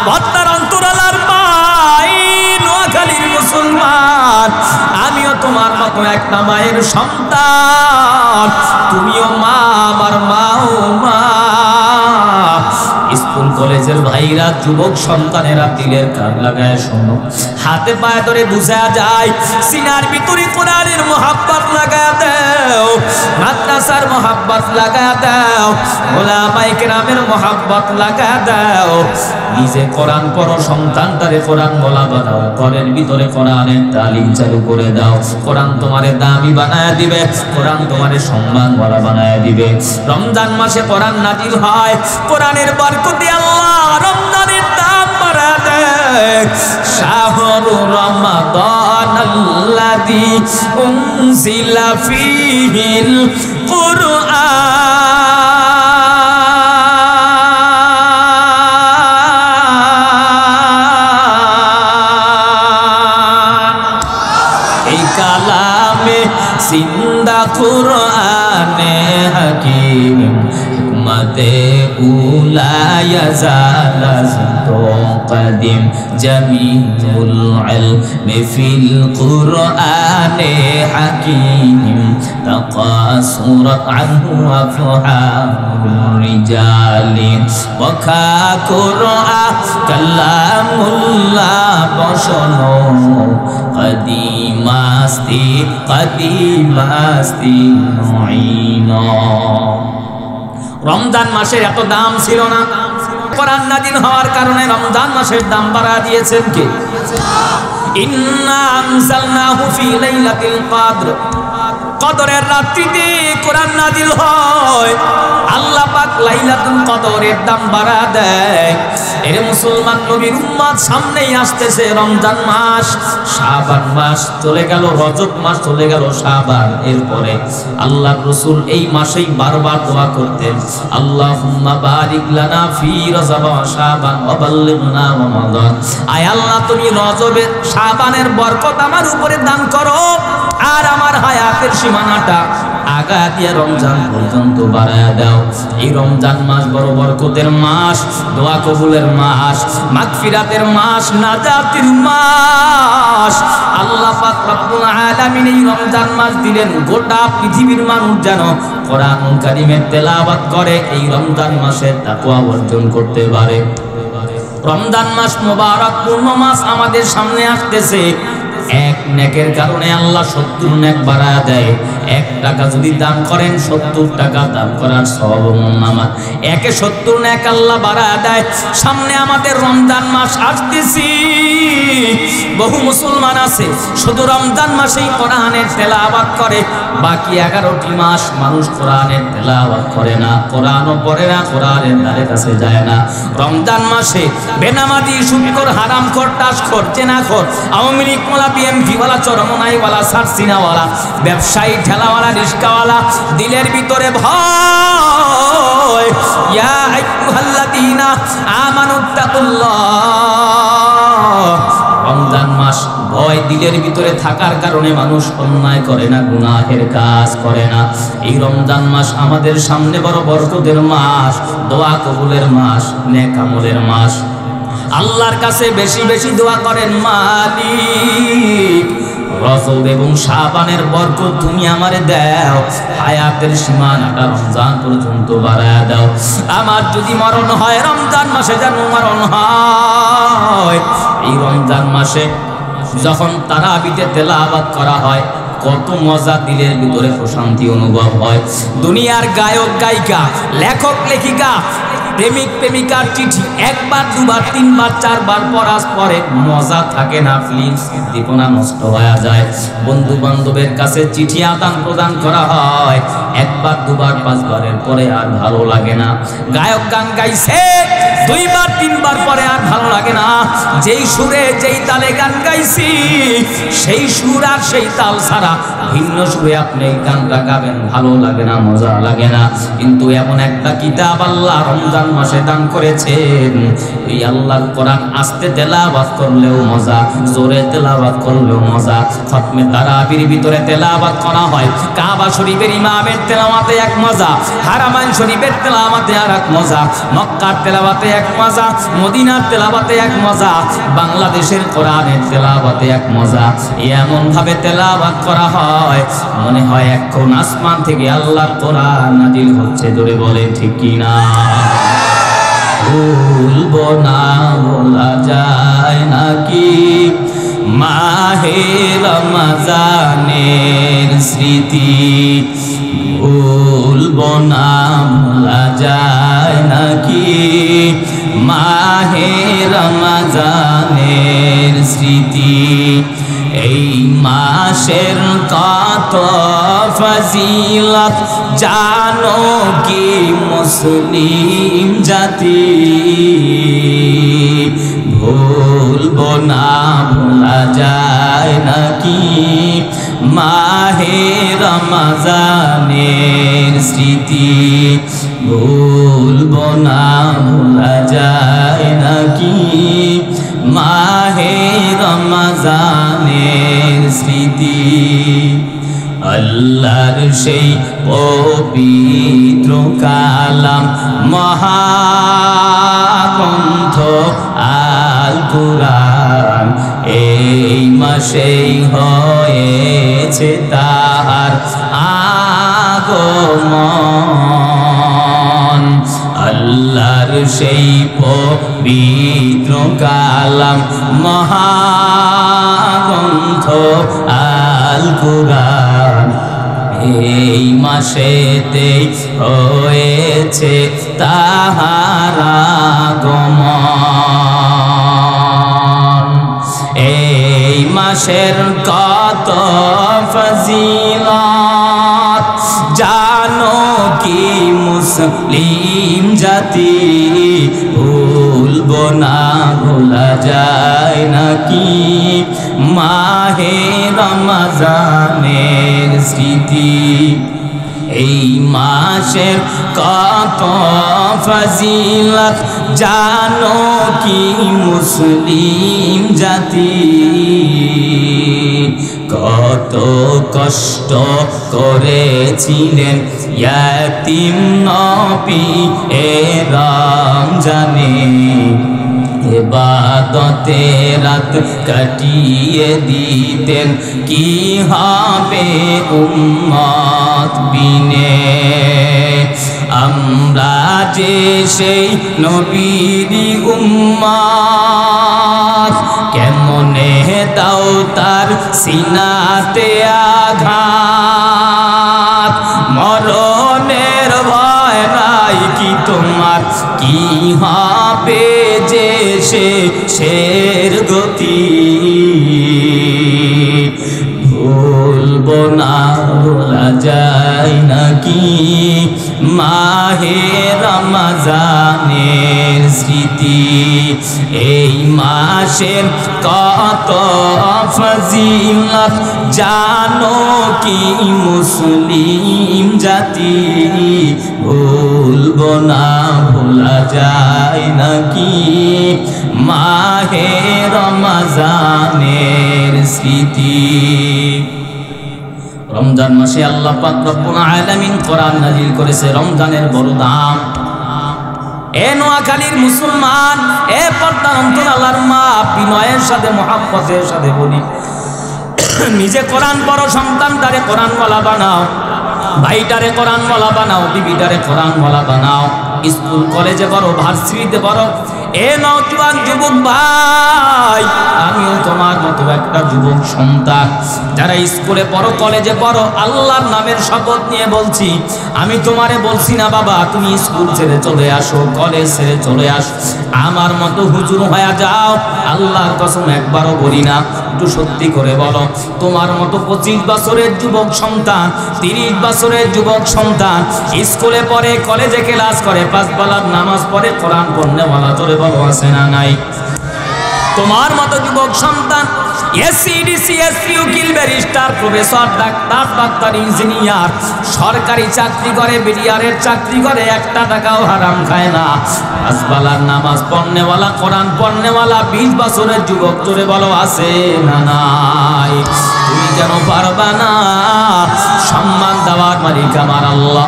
পদ্মার অন্তরালার ভাই, নোয়াখালীর মুসলমান, আমিও তোমার মতো একটা মায়ের সন্তান, তুমিও মা, আমার মাও মা। স্কুল কলেজের ভাইরা, যুবক সন্তানেরা দিলের কান লাগায় শোনো, হাতে পায়ে ধরে বুঝা যায়, সিনার ভিতরে কোরআনের মোহাব্বত লাগায় দাও, মাদ্রাসার মোহাব্বত লাগায় দাও, ওলামায়ে কেরামের মোহাব্বত লাগায় দাও। নিজে কোরআন পড়ো, সন্তানটারে কোরআন বলা বানাও, ঘরের ভিতরে কোরআনের তালিম চালু করে দাও। কোরআন তোমারে দামি বানায় দিবে, কোরআন তোমারে সম্মান বলা বানায় দিবে। রমজান মাসে কোরআন নাজিল হয়, কোরআনের বরকতে আল্লাহ রমজানের দাম বাড়ায় দেয়। শাহরু রমাদান আল্লাযী উনজিলা ফীহিল কুরআন, এই কালামে জিন্দা কুরআনে হাকীম, হিকমতে উলা ইয়াজাল قديم جميع العلم في القرآن حكيم تقاصرت عنه أفهام الرجال وكا قرآن كلام الله بشنو قديم أستي نعينا। রমজান মাসের এত দাম ছিল না, কোরআন নাযিল হওয়ার কারণে রমজান মাসের দাম বাড়া দিয়েছেন কে? ইন্না আনজালনাহু ফি লাইলাতিল কদর, কদরের রাত্রিতে কোরআন নাযিল হয়। আল্লাহ পাক লাইলাতুল কদরের দাম বাড়া দেয়। এর মুসলমান নবীর উম্মত, সামনেই আসতেছে রমজান মাস, শাবান মাস চলে গেল, রজব মাস চলে গেল, শাবান। এরপরে আল্লাহর রাসূল এই মাসেই বারবার দোয়া করতেন, আল্লাহুম্মা বারিক লানা ফি রজব ওয়া শাবান ওয়া বাল্লিগনা রমাদান। আয় আল্লাহ, তুমি রজবের, শাবানের বরকত আমার উপরে দান করো, আর আমার হায়াতের সীমানাটা আগা দিয়ে রমজান পর্যন্ত বাড়ায়া দাও। এই রমজান মাস বড় বরকতের মাস, দোয়া কবুলের মাস, মাগফিরাতের মাস, নাজাতের মাস। আল্লাহ পাক রব্বুল আলামিন এই রমজান মাস দিলেন, গোটা পৃথিবীর মানুষ যেন কোরআনুল কারীমের তেলাওয়াত করে, এই রমজান মাসে তাকওয়া অর্জন করতে পারে। রমজান মাস মোবারক, পূর্ণ মাস আমাদের সামনে আসতেছে। এক নেকের কারণে আল্লাহ 70 নেক বাড়ায়া দেয়। 1 টাকা যদি দান করেন 70 টাকা দান করার সওয়াব আমলনামা একে 70 নেক আল্লাহ বাড়ায় দেয়। সামনে আমাদের রমজান মাস আসতেছি, বহু মুসলমান আছে শুধু রমজান মাসেই কোরআনের তেলাওয়াত করে, বাকি 11টি মাস মানুষ কোরআনের তেলাওয়াত করে না, কোরআনও পড়ে না, কোরআনের ধারে কাছে যায় না। রমজান মাসে বেনামাজি, সুদখোর, হারামখোর, টাসখোর, জেনাখোর, আওয়ামী লীগ ওয়ালা, বিএমপি ওয়ালা, চরমনাই ওয়ালা, সারসিনাওয়ালা, ব্যবসায়ী, ঠেলাওয়ালা, রিস্কাওয়ালা, দিলের ভিতরে ভয়, ইয়া আইয়ুহাল্লাযীনা আমানুত্তাকুল্লাহ। রমজান মাস ভয় দিলের ভিতরে থাকার কারণে মানুষ অন্যায় করে না, গুনাহের কাজ করে না। এই রমজান মাস আমাদের সামনে বড় বরকতের মাস, দোয়া কবুলের মাস, নেক আমলের মাস। আল্লাহর কাছে বেশি বেশি দোয়া করেন, মালিক রজব এবং শাবানের বরকত তুমি আমারে দাও, হায়াতের সীমানাটা রমজান পর্যন্ত বাড়ায় দাও। আমার যদি মরণ হয় রমজান মাসে যেন মরণ হয়। এই রমজান মাসে যখন তারাবিতে তেলাওয়াত করা হয় কত মজা, দিলের ভিতরে প্রশান্তি অনুভব হয়। দুনিয়ার গায়ক গায়িকা, লেখক লেখিকা, প্রেমিক প্রেমিকার চিঠি 1 বার 2 বার 3 বার 4 বার পড়ার পরে মজা থাকে না, ফিলিংস দীপনা নষ্ট হয়ে যায়। বন্ধু বান্ধবের কাছে চিঠি আদান প্রদান করা হয় 1 বার 2 বার 5 বারের পরে আর ভালো লাগে না। গায়ক গান গাইছে 2 বার 3 বার পরে আর ভালো লাগে না। যেই সুরে যেই তালে গান গাইছি সেই সুর আর সেই তাল ছাড়া ভিন্ন সুরে আপনি গানটা গাবেন, ভালো লাগে না, মজা লাগে না। কিন্তু এমন একটা কিতাব আল্লাহ রমজান মাসে দান করেছেন, এই আল্লাহর কোরআন আস্তে তেলাওয়াত করলেও মজা, জোরে তেলাওয়াত করলেও মজা। খতমে তারাবির ভিতরে তেলাওয়াত করা হয়, কাবা শরীফের ইমামের তেলাওয়াতে এক মজা, হারামাইন শরীফের তেলাওয়াতে আর এক মজা, মক্কার তেলাওয়াতে এক মজা, মদিনার তেলাওয়াতে এক মজা, বাংলাদেশের কোরআনের তেলাওয়াতে এক মজা। এমন ভাবে তেলাওয়াত করা হয় মনে হয় এখন আসমান থেকে আল্লাহর কোরআন নাজিল হচ্ছে। জোরে বলে ঠিক কিনা? ভুলবো না বলা যায় নাকি মাহে রমজানের স্মৃতি, ভুলবো না বলা যায় নাকি মাহে রমজানের স্মৃতি। এই মাসের কত ফজিলত জানো কি মুসলিম জাতি, ভুলবো না ভোলা যায় নাকি মাহে রমজানের স্মৃতি, ভুলবো না ভোলা যায় নাকি মাহে রমজানের স্মৃতি। আল্লাহর সেই পবিত্র কালাম মহাগ্রন্থ আল কুরআন এই মাসেই হয়েছে তাহার আগমন। আল্লাহর সেই পবিত্র কালাম মহাগ্রন্থ আল কুরআন এই মাসেতে হয়েছে তাহার আগমন। এই মাসের কত ফজিলত জানো কি মুসলিম জাতি, ভুলবো না ভোলা যায় নাকি মাহে রমজানের স্মৃতি। এই মাসের কত ফজিলত জানো কি মুসলিম জাতি, কত কষ্ট করেছিলেন ইয়াতিম নবী এ রমজানে, ইবাদতে রাত কাটিয়ে দিতেন কি হবে উম্মত বিনে। আমরা যে সেই নবীর উম্মত কেমনে দাও তার সিনাতে আঘাত, মরণের ভয় নাই কি তোমার, কি হবে যে শেষের গতি। ভুলবো না ভোলা যায় নাকি মাহে রমজানের স্মৃতি। এই মাসের কত ফজিলত জানো কি মুসলিম জাতি। ভুলবো না ভোলা যায় নাকি মাহে রমজানের স্মৃতি। রমজান মাসে আল্লাহ পাক রব্বুল আলামিন কোরআন নাযিল করেছে, রমজানের বড় দাম। এ নোয়াখালীর মুসলমান, এ পর্দার অন্তর আল্লাহর মা, বিনয়ের সাথে মহব্বতের সাথে বলি, নিজে কোরআন পড়ো, সন্তানটারে কোরআন ওয়ালা বানাও, ভাইটারে কোরআন ওয়ালা বানাও, বিবিটারে কোরআন ওয়ালা বানাও। স্কুল কলেজে পড়ো, ভার্সিটিতে পড়ো। এ নওজোয়ান যুবক ভাই, আমিও তোমার মতো একটা যুবক সন্তান, যারা স্কুলে পড়ো, কলেজে পড়ো, আল্লাহর নামের শপথ নিয়ে বলছি, আমি তোমারে বলছি না বাবা তুমি স্কুল ছেড়ে চলে আসো, কলেজ ছেড়ে চলে আসো, আমার মতো হুজুর হয়ে যাও। আল্লাহর কসম একবারও বলি না, একটু সত্যি করে বলো, তোমার মতো 25 বছরের যুবক সন্তান, 30 বছরের যুবক সন্তান স্কুলে পড়ে, কলেজে ক্লাস করে, 5 বেলার নামাজ পড়ে, কোরআন পড়নেওয়ালা জোরে বলো আছে না নাই? তোমার মতো যুবক সন্তান এসসিডিসি, এসপি, উকিল, ব্যারিস্টার, প্রফেসর, ডাক্তার, ইঞ্জিনিয়ার, সরকারি চাকরি করে, বিডিআরের চাকরি করে, 1 টাকাও হারাম খায় না, 5 বেলার নামাজ পড়নেওয়ালা, কোরআন পড়নেওয়ালা 20 বছরের যুবক জোরে বলো আছে না নাই? তুমি কেন পারবা না? সম্মান দেওয়ার মালিক আমার আল্লাহ,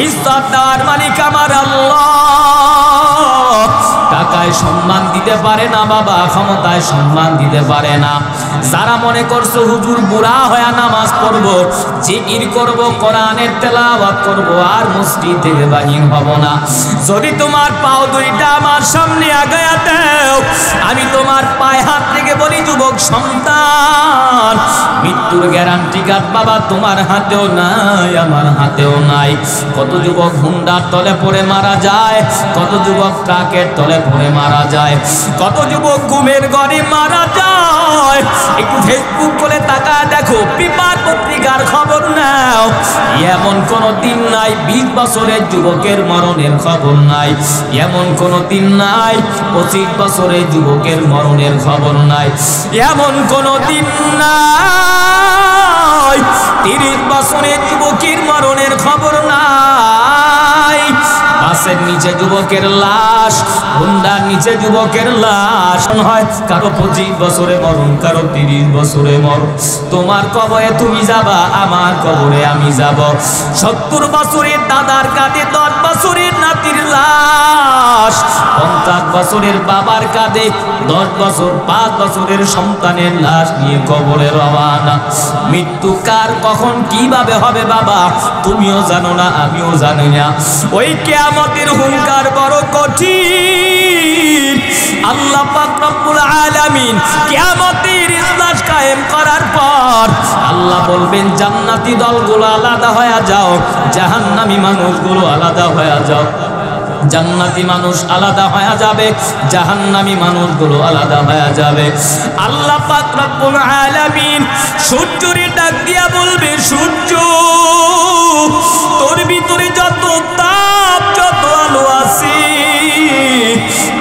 ইজ্জত দেওয়ার মালিক আমার আল্লাহ। টাকায় সম্মান দিতে পারে না বাবা, ক্ষমতায় সম্মান দিতে পারে না। যারা মনে করছো হুজুর বুড়া হয়ে নামাজ পড়বো, জিকির করব, কোরআনের তেলাওয়াত করব, আর মসজিদ থেকে বাহির হব না, যদি তোমার পাও দুইটা আমার সামনে আগায়া দাও, আমি তোমার পায়ে হাত থেকে বলি যুবক সন্তান, মৃত্যুর গ্যারান্টি কার্ড বাবা তোমার হাতেও নাই, আমার হাতেও নাই। কত যুবক হুন্ডার তলে পড়ে মারা যায়, কত যুবক ট্রাকের তলে পড়ে মারা যায়, কত যুবক ঘুমের ঘরে মারা যায়। একটু ফেসবুক করে তাকায় দেখো, পেপার পত্রিকার খবর নাও, এমন কোন দিন নাই 20 বছরের যুবকের মরণের খবর নাই, এমন কোন দিন নাই 25 বছরের যুবকের মরণের খবর নাই, এমন কোন দিন নাই 30 বছরের যুবকের মরণের খবর নাই। বাসের নিচে যুবকের লাশ, হুন্ডার নিচে যুবকের লাশ হয়, কারো 25 বছরে মরণ, কারো 30 বছরে মরণ। তোমার কবরে তুমি যাবা, আমার কবরে আমি যাব। 70 বছরের দাদার কাঁধে 10 বছরের নাতির লাশ, 50 বছরের বাবার কাঁধে 10 বছর 5 বছরের সন্তানের লাশ নিয়ে কবরে রওনা। মৃত্যু কার কখন কিভাবে হবে বাবা তুমিও জানো না, আমিও জানি না। ওই কিয়ামতের হুঙ্কার বড় কঠিন। আল্লাহ পাক রব্বুল আলামিন কিয়ামতের ইজলাস কায়েম করার পর আল্লাহ বলবেন জান্নাতি দলগুলো আলাদা হয়ে যাও, জাহান্নামী মানুষগুলো আলাদা হয়ে যাও। জান্নাতি মানুষ আলাদা হয়ে যাবে, জাহান্নামী মানুষগুলো আলাদা হয়ে যাবে। আল্লাহ পাক রব্বুল আলামিন সূর্যরে ডাক দিয়া বলবে, সূর্য তোর ভিতরে যত তাপ, যত আলো আছে,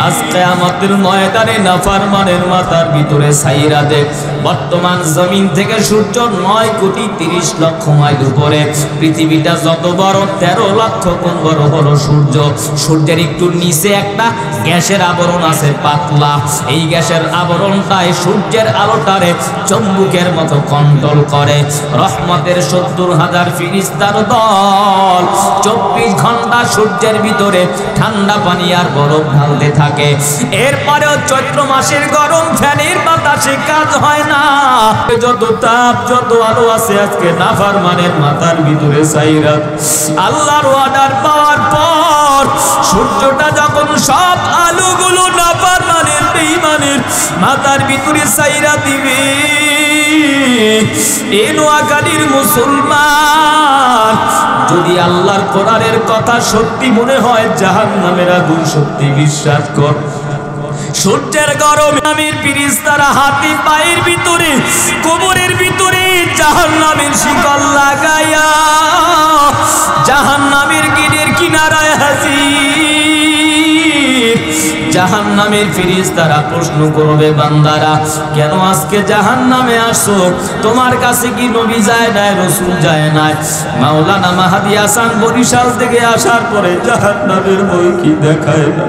আজকে আমাদের ময়দানে নাফরমানের মাথার ভিতরে ছাইরা দে। বর্তমান জমিন থেকে সূর্য 9,30,00,000 মাইল উপরে। পৃথিবীটা যত বড় 13 লক্ষ গুণ বড় হলো সূর্য। সূর্যের একটু নিচে একটা গ্যাসের আবরণ আছে পাতলা, এই গ্যাসের আবরণটাই সূর্যের আলোটারে চুম্বকের মতো কন্ট্রোল করে। রহমতের 70,000 ফেরেশতার দল 24 ঘন্টা সূর্যের ভিতরে ঠান্ডা পানি আর বরফ ঢালতে থাকে। এরপরেও চৈত্র মাসের গরম ফ্যানের বাতাসে কাজ হয় না। যত তাপ, যত আলো আছে আজকে নাফরমানের মাথার ভিতরে ছাইরা। আল্লাহর অর্ডার পাওয়ার পর সূর্যটা যখন সব আলোগুলো নাফরমানের বেঈমানের মাথার ভিতরে সাইরা দিবে। এ নোয়াখালীর মুসলমান, যদি আল্লাহর কোরআনের কথা সত্যি মনে হয়, জাহান্নামের আগুন সত্যি বিশ্বাস কর। সূর্যের গরমে আমির ফেরেশতারা হাতে পায়ের ভিতরে কোমরের ভিতরে জাহান্নামের শিকল লাগায়া জাহান্নামের গিনের কিনারায় হাজির। জাহান্নামের ফেরেশতারা প্রশ্ন করবে, বান্দারা কেন আজকে জাহান্নামে আসো? তোমার কাছে কি নবী যায় নাই, রাসূল যায় নাই? মাওলানা মাহদি হাসান বরিশাল থেকে আসার পরে জাহান্নামের ভয় কি দেখায় না?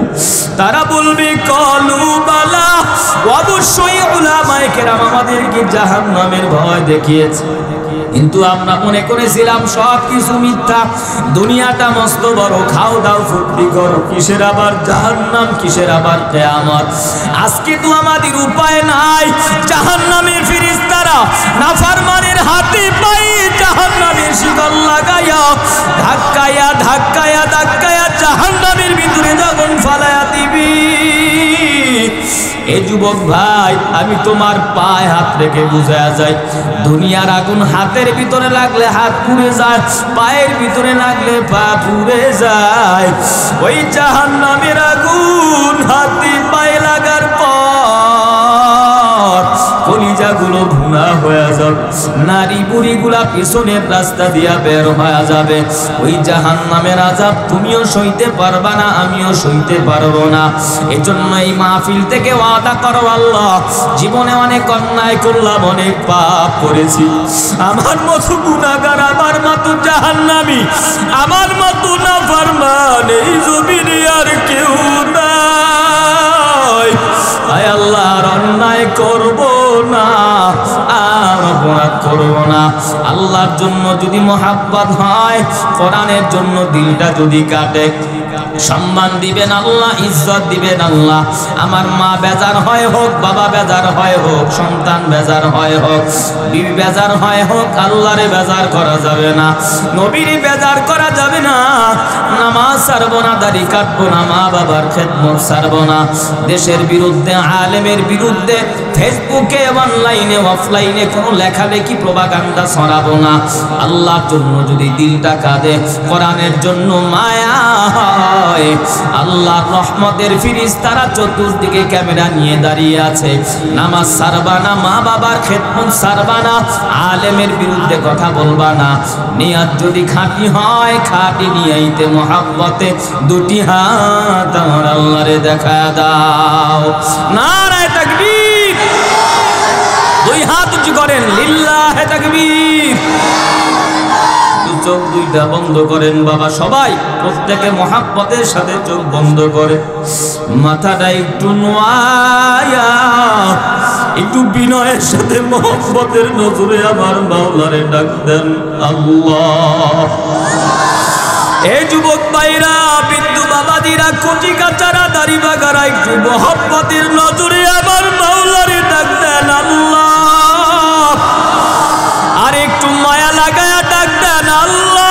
তারা বলবে কলু বালা, অবশ্যই উলামায়ে কেরাম আমাদেরকে জাহান্নামের ভয় দেখিয়েছে, কিন্তু আমরা মনে করেছিলাম সব কিছু মিথ্যা। দুনিয়াটা মস্ত বড়, খাও দাও ফুর্তি করো, কিসের আবার জাহান্নাম, কিসের আবার কিয়ামত? আজকে তো আমাদের উপায় নাই। জাহান্নামের ফেরেশতারা নাফরমানের হাতে পায়ে জাহান্নামের শিকল লাগায়া ধাক্কায়া ধাক্কায়া ধাক্কায়া জাহান্নামের ভিতরে যখন ফালায়া দিবি, এ যুবক ভাই, আমি তোমার পায়ে হাত রেখে বুঝায়া যাই, দুনিয়ার আগুন হাতের ভিতরে লাগলে হাত পুড়ে যায়, পায়ের ভিতরে লাগলে পা পুড়ে যায়। ওই জাহান্নামের আগুন হাতে পায়ে লাগার পর কলিজাগুলো ভুনা হয়ে যাবে, নারী বুড়িগুলা পিছনের রাস্তা দিয়া বের হয়ে যাবে। ওই জাহান্নামের আযাব তুমিও সইতে পারবা না, আমিও সইতে পারবো না। এজন্য এই মাহফিল থেকে ওয়াদা করো, আল্লাহ জীবনে অনেক অন্যায় করলাম, অনেক পাপ করেছি, আমার মতো গুনাহগার, আমার মতো জাহান্নামী, আমার মতো নাফরমান এই জমিনে আর কেউ নাই। আয় আল্লাহ, আর অন্যায় করব না, আর অপরাধ করব না। আল্লাহর জন্য যদি মহাব্বত হয়, কোরআনের জন্য দিলটা যদি কাটে, সম্মান দিবেন আল্লাহ, ইজ্জত দিবেন আল্লাহ। আমার মা বেজার হয় হোক, বাবা বেজার হয় হোক, সন্তান বেজার হয় হোক, বিবি বেজার হয় হোক, আল্লাহরে বেজার করা যাবে না, নবীরে বেজার করা যাবে না। নামাজ ছাড়বো না, দাড়ি কাটবো না, মা বাবার খেদমত ছাড়বো না, দেশের বিরুদ্ধে, আলেমের বিরুদ্ধে ফেসবুকে, অনলাইনে, অফলাইনে কোনো লেখালেখি প্রপাগান্ডা ছড়াবো না। আল্লাহর জন্য যদি দিলটা কাঁদে, কোরআনের জন্য মায়া হয়, আল্লাহর রহমতের ফেরেশতারা চতুর্দিকে ক্যামেরা নিয়ে দাঁড়িয়ে আছে। নামাজ ছাড়বা না, মা বাবার খেদমত ছাড়বা না, আলেমের বিরুদ্ধে কথা বলবা না। নিয়ত যদি খাঁটি হয়, খাঁটি নিয়াইতে মহাব্বতে দুটি হাত আমার আল্লাহরে দেখা দাও। নারায়ে তাকবীর, দুই হাত উঁচু করেন, লিল্লাহে তাকবীর। চোখ দুইটা বন্ধ করেন বাবা, সবাই প্রত্যেকে মহাব্বতের সাথে চোখ বন্ধ করে, মাথাটা একটু নোয়ায়া, একটু বিনয়ের সাথে মহব্বতের নজরে আমার মাওলারে ডাক দেন, আল্লাহ। এই যুবক ভাইরা, বিন্দু বাবাজিরা, কচি কাচারা, দাড়ি বাগারা, একটু মহব্বতের নজরে আমার মাওলারে ডাক দেন, আল্লাহ। আর একটু মায়া লাগায়া ডাক দেন, আল্লাহ।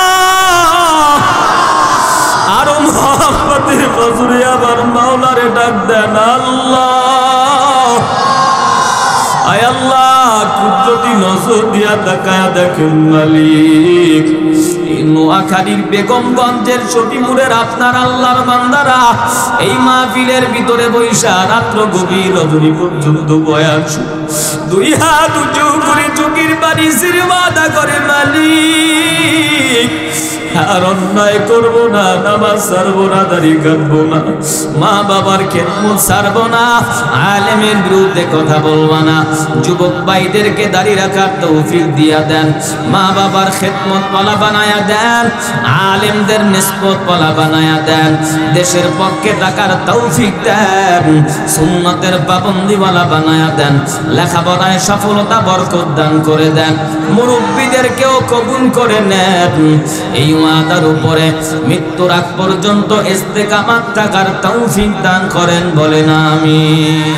আরো মহব্বতের নজরে আমার মাওলারে ডাক দেন, আল্লাহ। আয় আল্লাহ, কুদরতি নজর দিয়া তাকায়া দেখেন মালিক, নোয়াখালীর বেগমগঞ্জের সতীপুরের আপনার আল্লাহর বান্দারা এই মাহফিলের ভিতরে বৈশা রাত্র গভীর রজনী পর্যন্ত বয়ান শুনে দুই হাত উঁচু করে চোখের পানি ছেড়ে ওয়াদা করে, মালিক আর অন্যায় করবো না, নামাজ ছাড়বো না, দাড়ি কাটবো না, মা বাবার খেদমত ছাড়বো না, আলেমের বিরুদ্ধে কথা বলবো না। যুবক ভাইদেরকে দাড়ি রাখার তৌফিক দিয়া দেন, মা বাবার খেদমত ওয়ালা বানায়া দেন, আলেমদের নিসবত ওয়ালা বানায়া দেন, দেশের পক্ষে টাকার তৌফিক দেন, সুন্নতের পাবন্দি ওয়ালা বানায়া দেন, লেখাপড়ায় সফলতা বরকত দান করে দেন, মুরব্বীদেরকেও কবুল করে নেন। এই ওয়াদার উপরে মৃত্যুর আগ পর্যন্ত ইস্তেকামাত থাকার তৌফিক দান করেন, বলেন আমিন।